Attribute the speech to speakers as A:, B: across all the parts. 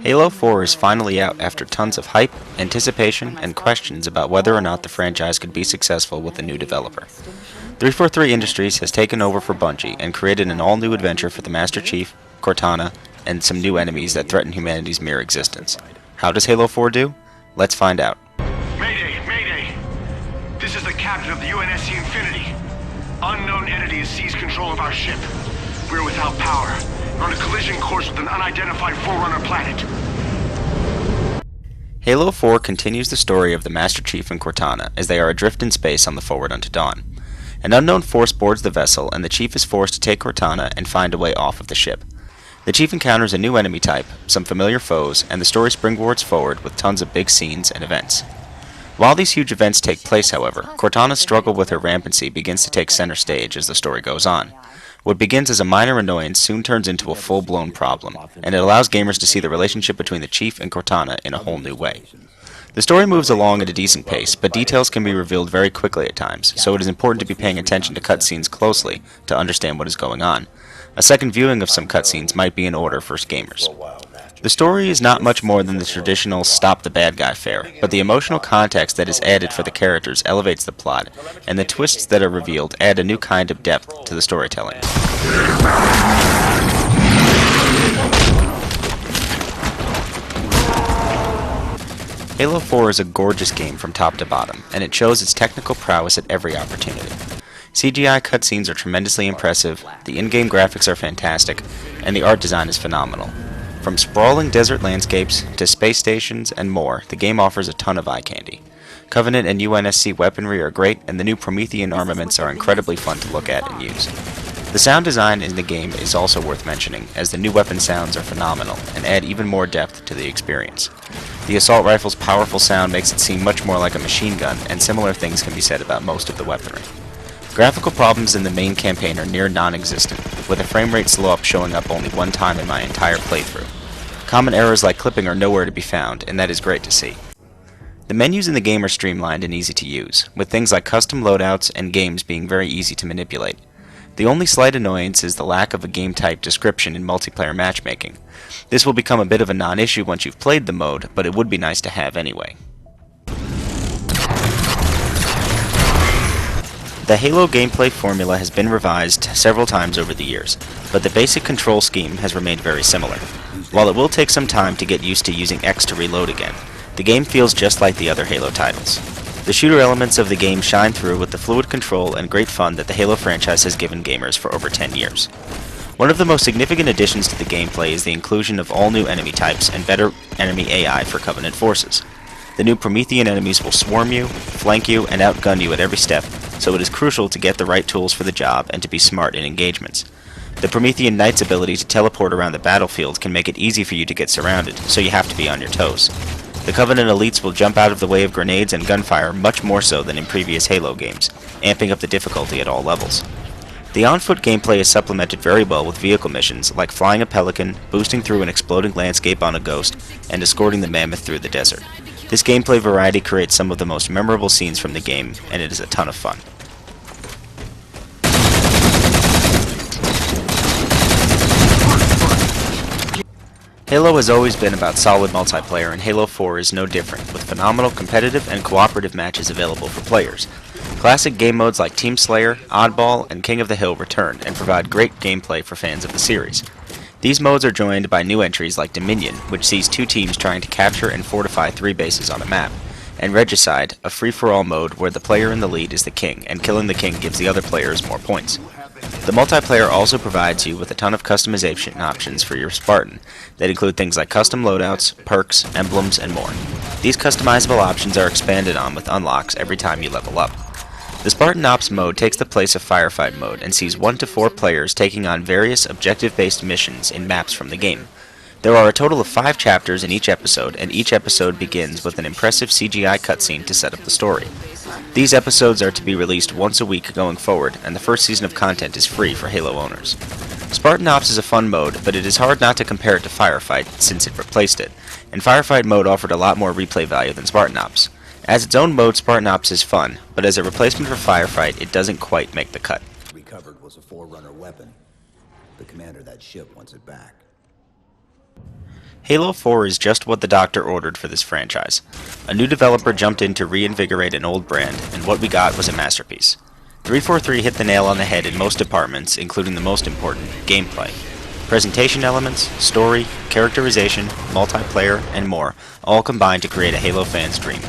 A: Halo 4 is finally out after tons of hype, anticipation, and questions about whether or not the franchise could be successful with a new developer. 343 Industries has taken over for Bungie and created an all-new adventure for the Master Chief, Cortana, and some new enemies that threaten humanity's mere existence. How does Halo 4 do? Let's find out.
B: Mayday! Mayday! This is the captain of the UNSC Infinity. Unknown entity has seized control of our ship. We're without power. We're on a collision course with an unidentified Forerunner planet.
A: Halo 4 continues the story of the Master Chief and Cortana as they are adrift in space on the Forward Unto Dawn. An unknown force boards the vessel, and the Chief is forced to take Cortana and find a way off of the ship. The Chief encounters a new enemy type, some familiar foes, and the story springboards forward with tons of big scenes and events. While these huge events take place, however, Cortana's struggle with her rampancy begins to take center stage as the story goes on. What begins as a minor annoyance soon turns into a full-blown problem, and it allows gamers to see the relationship between the Chief and Cortana in a whole new way. The story moves along at a decent pace, but details can be revealed very quickly at times, so it is important to be paying attention to cutscenes closely to understand what is going on. A second viewing of some cutscenes might be in order for gamers. The story is not much more than the traditional stop-the-bad-guy fare, but the emotional context that is added for the characters elevates the plot, and the twists that are revealed add a new kind of depth to the storytelling. Halo 4 is a gorgeous game from top to bottom, and it shows its technical prowess at every opportunity. CGI cutscenes are tremendously impressive, the in-game graphics are fantastic, and the art design is phenomenal. From sprawling desert landscapes to space stations and more, the game offers a ton of eye candy. Covenant and UNSC weaponry are great, and the new Promethean armaments are incredibly fun to look at and use. The sound design in the game is also worth mentioning, as the new weapon sounds are phenomenal and add even more depth to the experience. The assault rifle's powerful sound makes it seem much more like a machine gun, and similar things can be said about most of the weaponry. Graphical problems in the main campaign are near non-existent, with a frame rate slow-up showing up only one time in my entire playthrough. Common errors like clipping are nowhere to be found, and that is great to see. The menus in the game are streamlined and easy to use, with things like custom loadouts and games being very easy to manipulate. The only slight annoyance is the lack of a game type description in multiplayer matchmaking. This will become a bit of a non-issue once you've played the mode, but it would be nice to have anyway. The Halo gameplay formula has been revised several times over the years, but the basic control scheme has remained very similar. While it will take some time to get used to using X to reload again, the game feels just like the other Halo titles. The shooter elements of the game shine through with the fluid control and great fun that the Halo franchise has given gamers for over 10 years. One of the most significant additions to the gameplay is the inclusion of all new enemy types and better enemy AI for Covenant forces. The new Promethean enemies will swarm you, flank you, and outgun you at every step, so it is crucial to get the right tools for the job and to be smart in engagements. The Promethean Knight's ability to teleport around the battlefield can make it easy for you to get surrounded, so you have to be on your toes. The Covenant elites will jump out of the way of grenades and gunfire much more so than in previous Halo games, amping up the difficulty at all levels. The on-foot gameplay is supplemented very well with vehicle missions like flying a Pelican, boosting through an exploding landscape on a Ghost, and escorting the Mammoth through the desert. This gameplay variety creates some of the most memorable scenes from the game, and it is a ton of fun. Halo has always been about solid multiplayer, and Halo 4 is no different, with phenomenal competitive and cooperative matches available for players. Classic game modes like Team Slayer, Oddball, and King of the Hill return and provide great gameplay for fans of the series. These modes are joined by new entries like Dominion, which sees two teams trying to capture and fortify 3 bases on a map, and Regicide, a free-for-all mode where the player in the lead is the king, and killing the king gives the other players more points. The multiplayer also provides you with a ton of customization options for your Spartan that include things like custom loadouts, perks, emblems, and more. These customizable options are expanded on with unlocks every time you level up. The Spartan Ops mode takes the place of Firefight mode and sees 1 to 4 players taking on various objective-based missions in maps from the game. There are a total of 5 chapters in each episode, and each episode begins with an impressive CGI cutscene to set up the story. These episodes are to be released once a week going forward, and the first season of content is free for Halo owners. Spartan Ops is a fun mode, but it is hard not to compare it to Firefight since it replaced it, and Firefight mode offered a lot more replay value than Spartan Ops. As its own mode, Spartan Ops is fun, but as a replacement for Firefight, it doesn't quite make the cut.
C: Recovered was a Forerunner weapon. The commander of that ship wants it back.
A: Halo 4 is just what the doctor ordered for this franchise. A new developer jumped in to reinvigorate an old brand, and what we got was a masterpiece. 343 hit the nail on the head in most departments, including the most important, gameplay. Presentation elements, story, characterization, multiplayer, and more all combine to create a Halo fan's dream.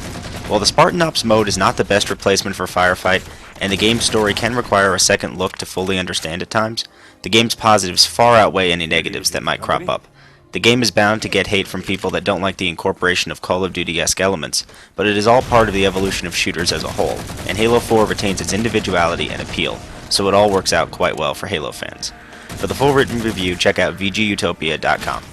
A: While the Spartan Ops mode is not the best replacement for Firefight, and the game's story can require a second look to fully understand at times, the game's positives far outweigh any negatives that might crop up. The game is bound to get hate from people that don't like the incorporation of Call of Duty-esque elements, but it is all part of the evolution of shooters as a whole, and Halo 4 retains its individuality and appeal, so it all works out quite well for Halo fans. For the full written review, check out VGutopia.com.